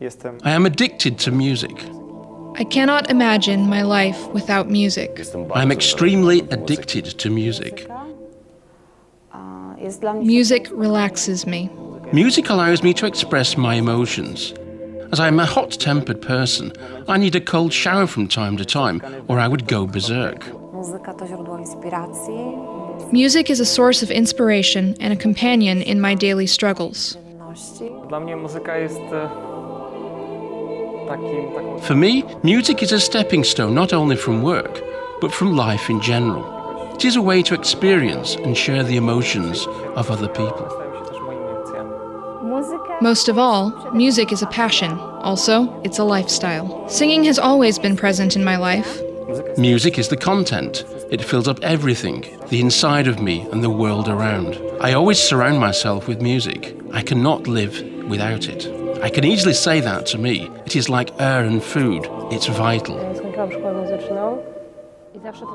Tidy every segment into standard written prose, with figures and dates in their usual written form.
I am addicted to music. I cannot imagine my life without music. I am extremely addicted to music. Music relaxes me. Music allows me to express my emotions. As I am a hot-tempered person, I need a cold shower from time to time, or I would go berserk. Music is a source of inspiration and a companion in my daily struggles. For me, music is a stepping stone not only from work, but from life in general. It is a way to experience and share the emotions of other people. Most of all, music is a passion. Also, it's a lifestyle. Singing has always been present in my life. Music is the content. It fills up everything, the inside of me and the world around. I always surround myself with music. I cannot live without it. I can easily say that to me. It is like air and food. It's vital.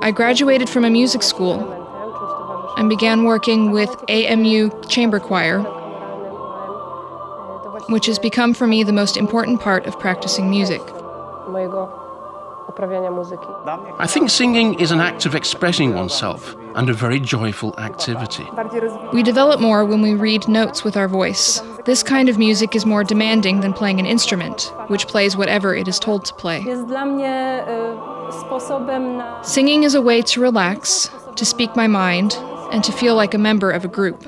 I graduated from a music school and began working with AMU Chamber Choir, which has become for me the most important part of practicing music. I think singing is an act of expressing oneself and a very joyful activity. We develop more when we read notes with our voice. This kind of music is more demanding than playing an instrument, which plays whatever it is told to play. Singing is a way to relax, to speak my mind, and to feel like a member of a group.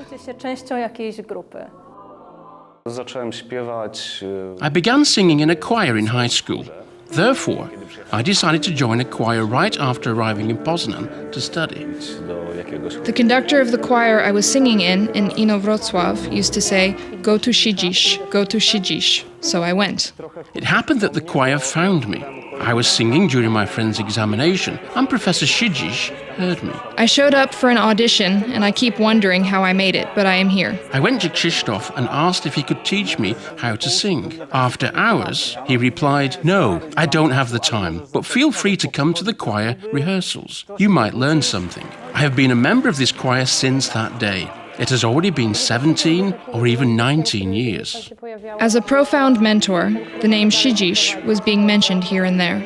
I began singing in a choir in high school. Therefore, I decided to join a choir right after arriving in Poznań to study. The conductor of the choir I was singing in Inowrocław, used to say, "Go to Siedzisz, go to Siedzisz." So I went. It happened that the choir found me. I was singing during my friend's examination, and Professor Siedzisz heard me. I showed up for an audition, and I keep wondering how I made it, but I am here. I went to Krzysztof and asked if he could teach me how to sing. After hours, he replied, "No, I don't have the time, but feel free to come to the choir rehearsals. You might learn something." I have been a member of this choir since that day. It has already been 17 or even 19 years. As a profound mentor, the name Siedzisz was being mentioned here and there.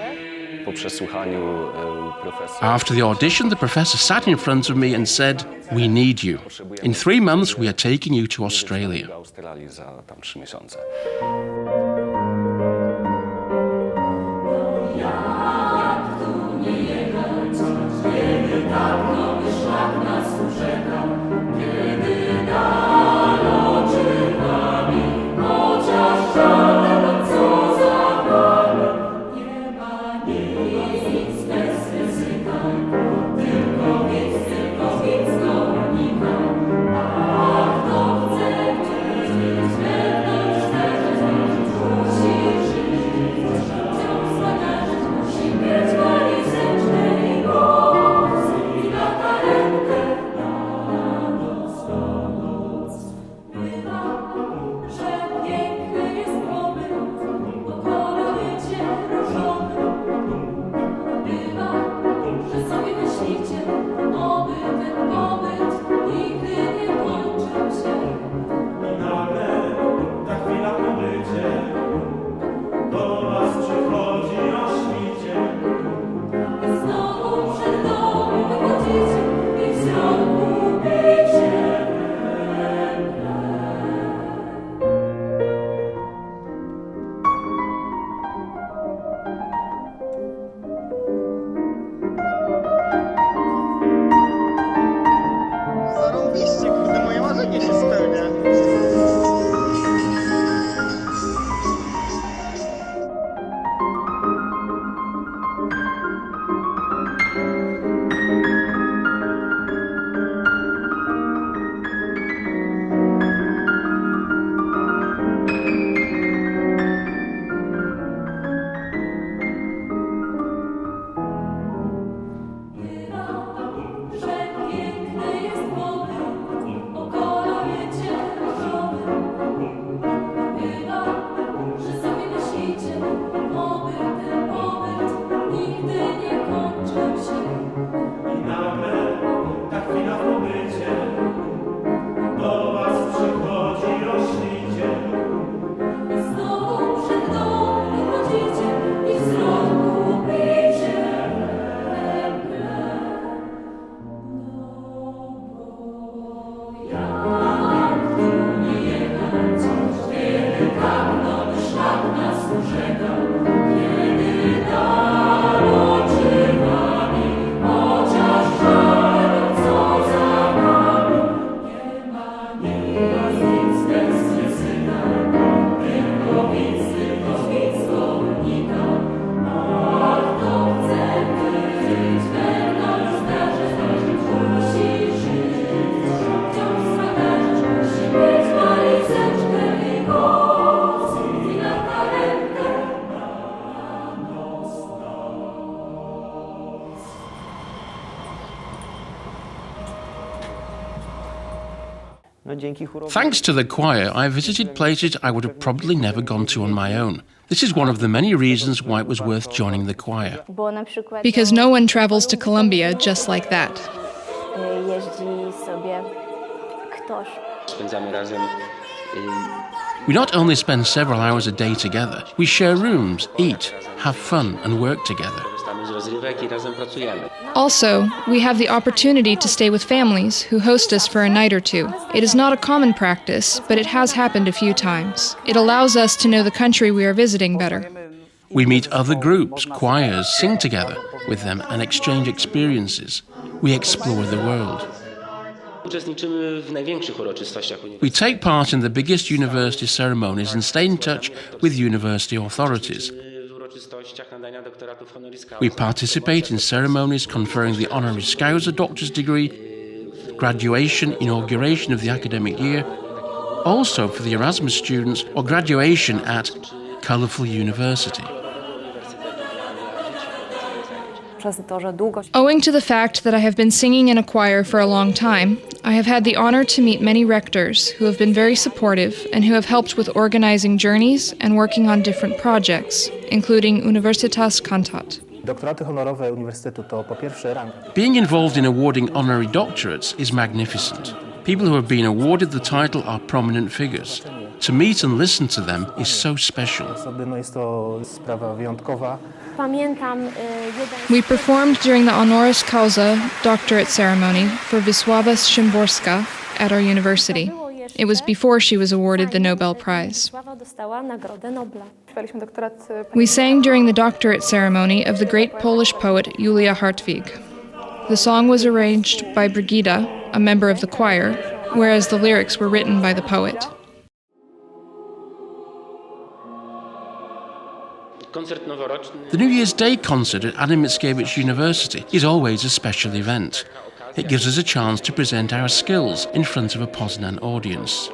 After the audition, the professor sat in front of me and said, "We need you. In 3 months, we are taking you to Australia." Thanks to the choir, I visited places I would have probably never gone to on my own. This is one of the many reasons why it was worth joining the choir. Because no one travels to Colombia just like that. We not only spend several hours a day together, we share rooms, eat, have fun and work together. Also, we have the opportunity to stay with families who host us for a night or two. It is not a common practice, but it has happened a few times. It allows us to know the country we are visiting better. We meet other groups, choirs, sing together with them and exchange experiences. We explore the world. We take part in the biggest university ceremonies and stay in touch with university authorities. We participate in ceremonies conferring the honoris causa doctor's degree, graduation, inauguration of the academic year, also for the Erasmus students or graduation at colourful university. Owing to the fact that I have been singing in a choir for a long time, I have had the honor to meet many rectors who have been very supportive and who have helped with organizing journeys and working on different projects, including Universitas Cantat. Being involved in awarding honorary doctorates is magnificent. People who have been awarded the title are prominent figures. To meet and listen to them is so special. We performed during the honoris causa doctorate ceremony for Wisława Szymborska at our university. It was before she was awarded the Nobel Prize. We sang during the doctorate ceremony of the great Polish poet Julia Hartwig. The song was arranged by Brigida, a member of the choir, whereas the lyrics were written by the poet. The New Year's Day concert at Mickiewicz University is always a special event. It gives us a chance to present our skills in front of a Poznań audience.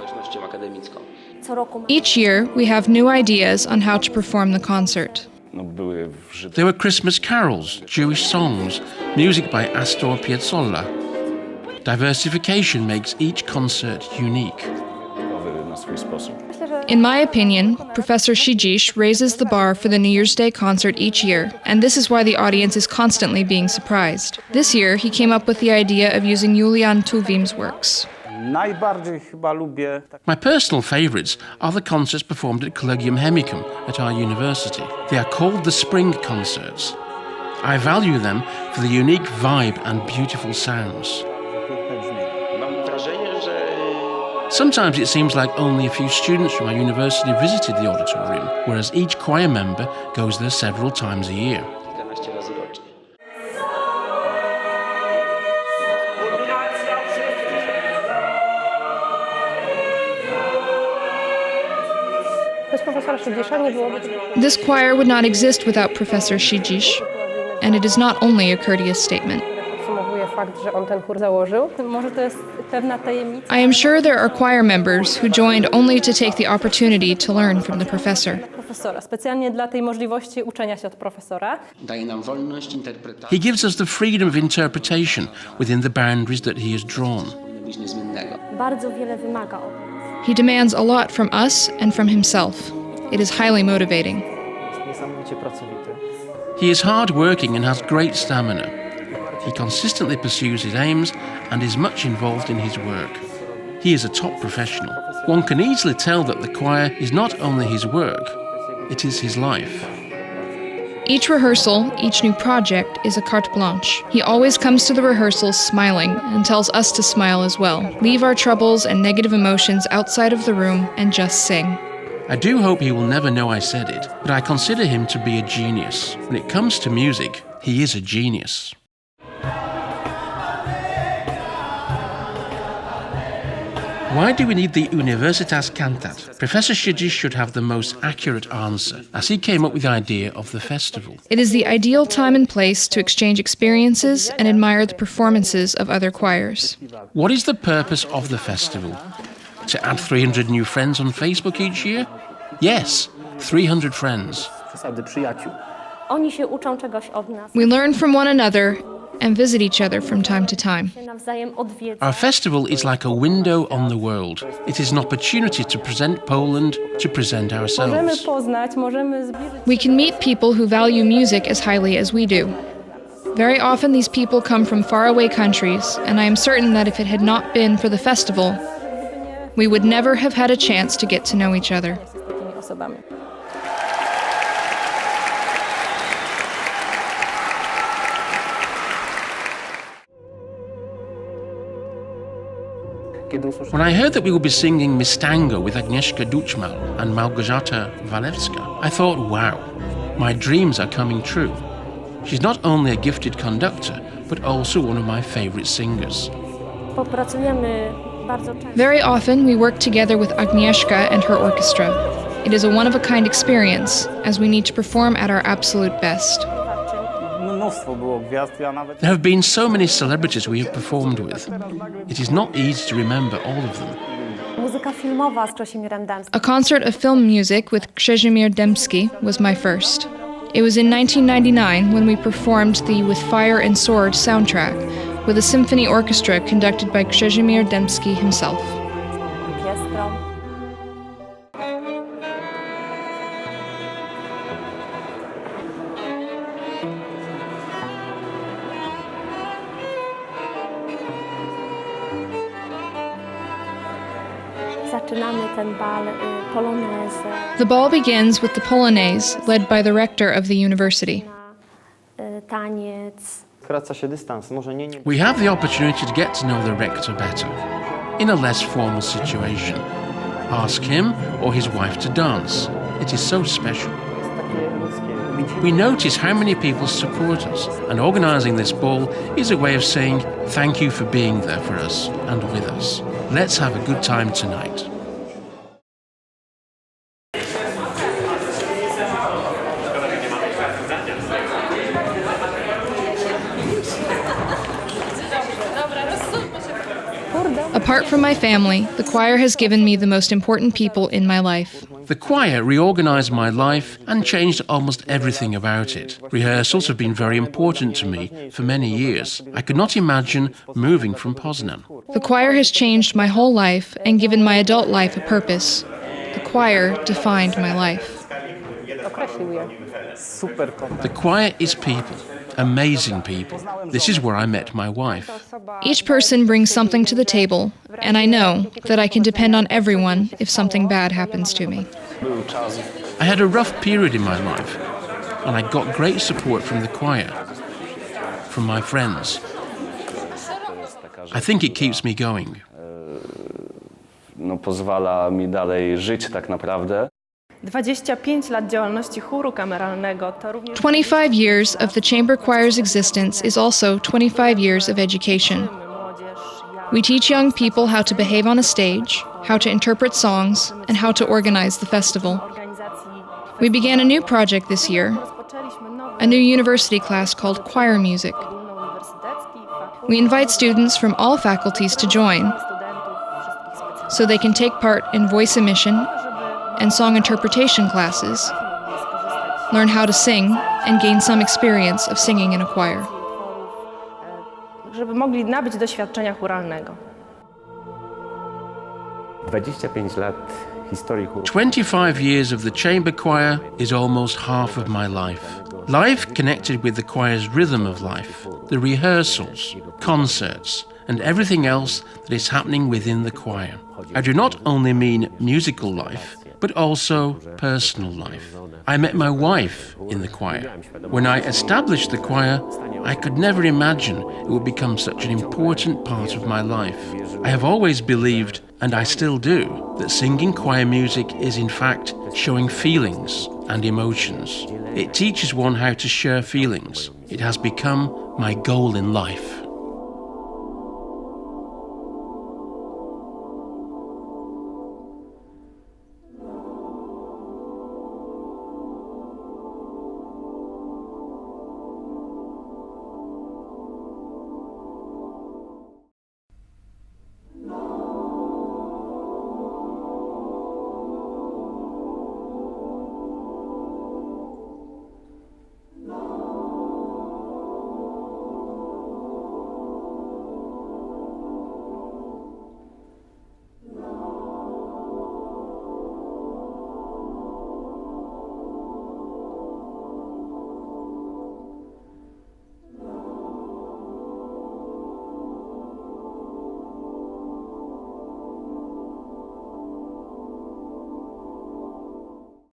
Each year, we have new ideas on how to perform the concert. There were Christmas carols, Jewish songs, music by Astor Piazzolla. Diversification makes each concert unique. In my opinion, Professor Szydzisz raises the bar for the New Year's Day concert each year, and this is why the audience is constantly being surprised. This year, he came up with the idea of using Julian Tuwim's works. My personal favourites are the concerts performed at Collegium Chemicum at our university. They are called the Spring Concerts. I value them for the unique vibe and beautiful sounds. Sometimes it seems like only a few students from our university visited the auditorium, whereas each choir member goes there several times a year. This choir would not exist without Professor Szydzisz, and it is not only a courteous statement. I am sure there are choir members who joined only to take the opportunity to learn from the professor. He gives us the freedom of interpretation within the boundaries that he has drawn. He demands a lot from us and from himself. It is highly motivating. He is hard-working and has great stamina. He consistently pursues his aims and is much involved in his work. He is a top professional. One can easily tell that the choir is not only his work, it is his life. Each rehearsal, each new project is a carte blanche. He always comes to the rehearsals smiling and tells us to smile as well. Leave our troubles and negative emotions outside of the room and just sing. I do hope he will never know I said it, but I consider him to be a genius. When it comes to music, he is a genius. Why do we need the Universitas Cantat? Professor Szydzisz should have the most accurate answer, as he came up with the idea of the festival. It is the ideal time and place to exchange experiences and admire the performances of other choirs. What is the purpose of the festival? To add 300 new friends on Facebook each year? Yes, 300 friends. We learn from one another and visit each other from time to time. Our festival is like a window on the world. It is an opportunity to present Poland, to present ourselves. We can meet people who value music as highly as we do. Very often these people come from faraway countries, and I am certain that if it had not been for the festival, we would never have had a chance to get to know each other. When I heard that we would be singing Mistango with Agnieszka Duczmal and Małgorzata Walewska, I thought, wow, my dreams are coming true. She's not only a gifted conductor, but also one of my favorite singers. Very often we work together with Agnieszka and her orchestra. It is a one-of-a-kind experience, as we need to perform at our absolute best. There have been so many celebrities we have performed with. It is not easy to remember all of them. A concert of film music with Krzymierz Dębski was my first. It was in 1999 when we performed the With Fire and Sword soundtrack with a symphony orchestra conducted by Krzymierz Dębski himself. The ball begins with the Polonaise, led by the rector of the university. We have the opportunity to get to know the rector better, in a less formal situation. Ask him or his wife to dance. It is so special. We notice how many people support us, and organizing this ball is a way of saying thank you for being there for us and with us. Let's have a good time tonight. Apart from my family, the choir has given me the most important people in my life. The choir reorganized my life and changed almost everything about it. Rehearsals have been very important to me for many years. I could not imagine moving from Poznań. The choir has changed my whole life and given my adult life a purpose. The choir defined my life. The choir is people, amazing people. This is where I met my wife. Each person brings something to the table, and I know that I can depend on everyone if something bad happens to me. I had a rough period in my life, and I got great support from the choir, from my friends. I think it keeps me going. Pozwala mi dalej żyć tak naprawdę. 25 lat działalności chóru kameralnego to również 25 years of the chamber choir's existence is also 25 years of education. We teach young people how to behave on a stage, how to interpret songs, and how to organize the festival. We began a new project this year, a new university class called Choir Music. We invite students from all faculties to join, so they can take part in voice emission and song interpretation classes, learn how to sing, and gain some experience of singing in a choir. żeby mogli nabyć doświadczenia chóralnego. 25 lat historii chóru. 25 years of the chamber choir is almost half of my life. Life connected with the choir's rhythm of life, the rehearsals, concerts, and everything else that is happening within the choir. I do not only mean musical life, but also personal life. I met my wife in the choir. When I established the choir, I could never imagine it would become such an important part of my life. I have always believed, and I still do, that singing choir music is in fact showing feelings and emotions. It teaches one how to share feelings. It has become my goal in life.